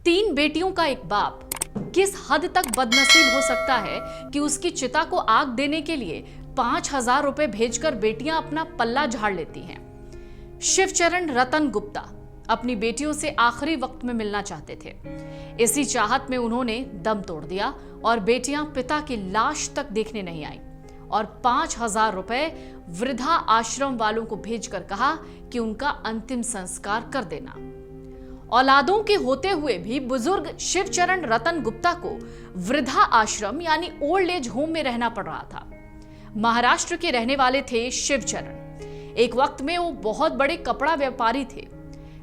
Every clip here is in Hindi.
3 बेटियों का एक बाप किस हद तक बदनसीब हो सकता है कि उसकी चिता को आग देने के लिए 5,000 रुपए भेजकर बेटियां अपना पल्ला झाड़ लेती हैं। शिवचरण रतन गुप्ता अपनी बेटियों से आखिरी वक्त में मिलना चाहते थे। इसी चाहत में उन्होंने दम तोड़ दिया और बेटियां पिता की लाश तक देखने नहीं आई और 5,000 रुपए वृद्धा आश्रम वालों को भेजकर कहा कि उनका अंतिम संस्कार कर देना। औलादों के होते हुए भी बुजुर्ग शिवचरण रतन गुप्ता को वृद्धा आश्रम यानी ओल्ड एज होम में रहना पड़ रहा था। महाराष्ट्र के रहने वाले थे शिवचरण। एक वक्त में वो बहुत बड़े कपड़ा व्यापारी थे।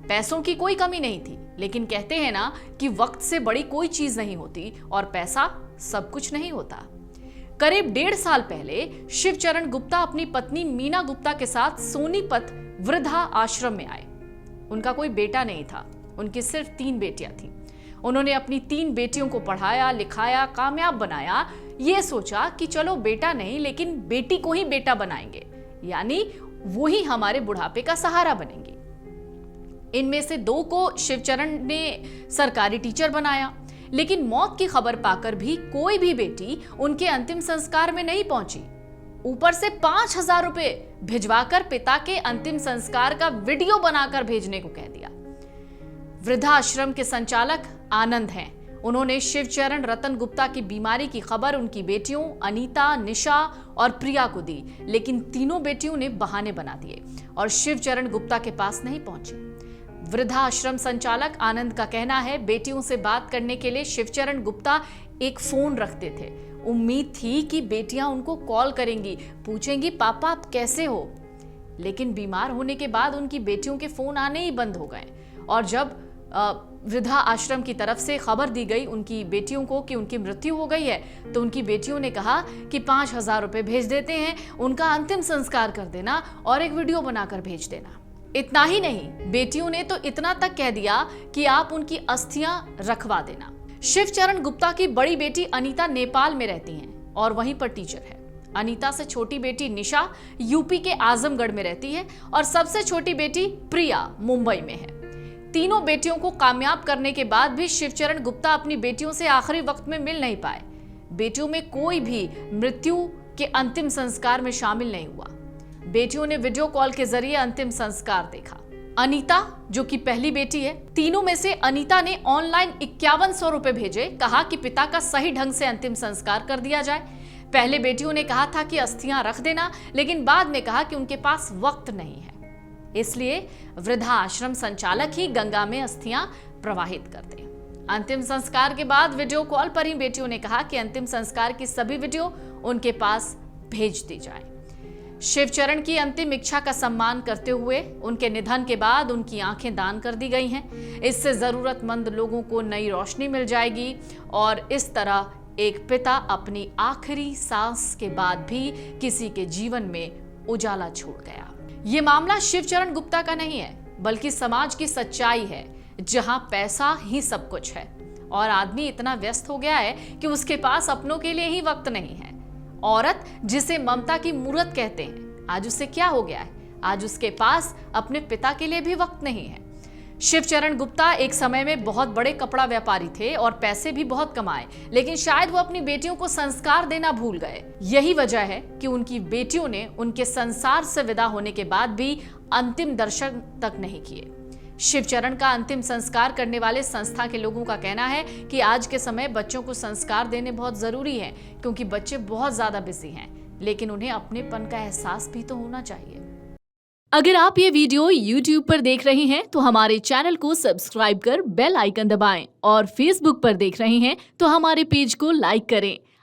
पैसों की कोई कमी नहीं थी, लेकिन कहते हैं ना कि वक्त से बड़ी कोई चीज नहीं होती और पैसा सब कुछ नहीं होता। करीब 1.5 साल पहले शिवचरण गुप्ता अपनी पत्नी मीना गुप्ता के साथ सोनीपत वृद्धा आश्रम में आए। उनका कोई बेटा नहीं था, उनकी सिर्फ 3 बेटियां थीं। उन्होंने अपनी 3 बेटियों को पढ़ाया लिखाया कामयाब बनाया। ये सोचा कि चलो बेटा नहीं लेकिन बेटी को ही बेटा बनाएंगे, यानी वो ही हमारे बुढ़ापे का सहारा बनेंगे। इनमें से 2 को शिवचरण ने सरकारी टीचर बनाया, लेकिन मौत की खबर पाकर भी कोई भी बेटी उनके अंतिम संस्कार में नहीं पहुंची। ऊपर से 5,000 रुपए भिजवाकर पिता के अंतिम संस्कार का वीडियो बनाकर भेजने को कह दिया। वृद्धाश्रम के संचालक आनंद हैं। उन्होंने शिवचरण रतन गुप्ता की बीमारी की खबर उनकी बेटियों अनीता, निशा और प्रिया को दी, लेकिन तीनों बेटियों ने बहाने बना दिए और शिवचरण गुप्ता के पास नहीं पहुंची। वृद्धाश्रम संचालक आनंद का कहना है, बेटियों से बात करने के लिए शिवचरण गुप्ता एक फोन रखते थे। उम्मीद थी कि बेटियां उनको कॉल करेंगी, पूछेंगी पापा आप कैसे हो। लेकिन बीमार होने के बाद उनकी बेटियों के फोन आने ही बंद हो गए और जब वृद्धा आश्रम की तरफ से खबर दी गई उनकी बेटियों को कि उनकी मृत्यु हो गई है, तो उनकी बेटियों ने कहा कि 5,000 रुपए भेज देते हैं, उनका अंतिम संस्कार कर देना और एक वीडियो बनाकर भेज देना। इतना ही नहीं, बेटियों ने तो इतना तक कह दिया कि आप उनकी अस्थियां रखवा देना। शिवचरण गुप्ता की बड़ी बेटी अनीता नेपाल में रहती हैं और वहीं पर टीचर है। अनीता से छोटी बेटी निशा यूपी के आजमगढ़ में रहती है और सबसे छोटी बेटी प्रिया मुंबई में है। तीनों बेटियों को कामयाब करने के बाद भी शिवचरण गुप्ता अपनी बेटियों से आखिरी वक्त में मिल नहीं पाए। बेटियों में कोई भी मृत्यु के अंतिम संस्कार में शामिल नहीं हुआ। बेटियों ने वीडियो कॉल के जरिए अंतिम संस्कार देखा। अनीता जो कि पहली बेटी है, तीनों में से अनीता ने ऑनलाइन 5100 रुपए भेजे, कहा कि पिता का सही ढंग से अंतिम संस्कार कर दिया जाए। पहले बेटियों ने कहा था कि अस्थियां रख देना, लेकिन बाद में कहा कि उनके पास वक्त नहीं है, इसलिए वृद्धा आश्रम संचालक ही गंगा में अस्थियां प्रवाहित कर दें। अंतिम संस्कार के बाद वीडियो कॉल पर ही बेटियों ने कहा कि अंतिम संस्कार की सभी वीडियो उनके पास भेज दी जाए। शिवचरण की अंतिम इच्छा का सम्मान करते हुए उनके निधन के बाद उनकी आंखें दान कर दी गई हैं। इससे जरूरतमंद लोगों को नई रोशनी मिल जाएगी और इस तरह एक पिता अपनी आखिरी सांस के बाद भी किसी के जीवन में उजाला छोड़ गया। ये मामला शिवचरण गुप्ता का नहीं है, बल्कि समाज की सच्चाई है, जहां पैसा ही सब कुछ है और आदमी इतना व्यस्त हो गया है कि उसके पास अपनों के लिए ही वक्त नहीं है। औरत जिसे ममता की मूरत कहते हैं, आज उससे क्या हो गया है? आज उसके पास अपने पिता के लिए भी वक्त नहीं है। शिवचरण गुप्ता एक समय में बहुत बड़े कपड़ा व्यापारी थे और पैसे भी बहुत कमाए, लेकिन शायद वो अपनी बेटियों को संस्कार देना भूल गए। यही वजह है कि उनकी बेटियों ने उनके संसार से विदा होने के बाद भी अंतिम दर्शन तक नहीं किए। शिवचरण का अंतिम संस्कार करने वाले संस्था के लोगों का कहना है कि आज के समय बच्चों को संस्कार देने बहुत जरूरी है, क्योंकि बच्चे बहुत ज्यादा बिजी हैं, लेकिन उन्हें अपनेपन का एहसास भी तो होना चाहिए। अगर आप ये वीडियो YouTube पर देख रहे हैं तो हमारे चैनल को सब्सक्राइब कर बेल आइकन दबाएं और Facebook पर देख रहे हैं तो हमारे पेज को लाइक करें।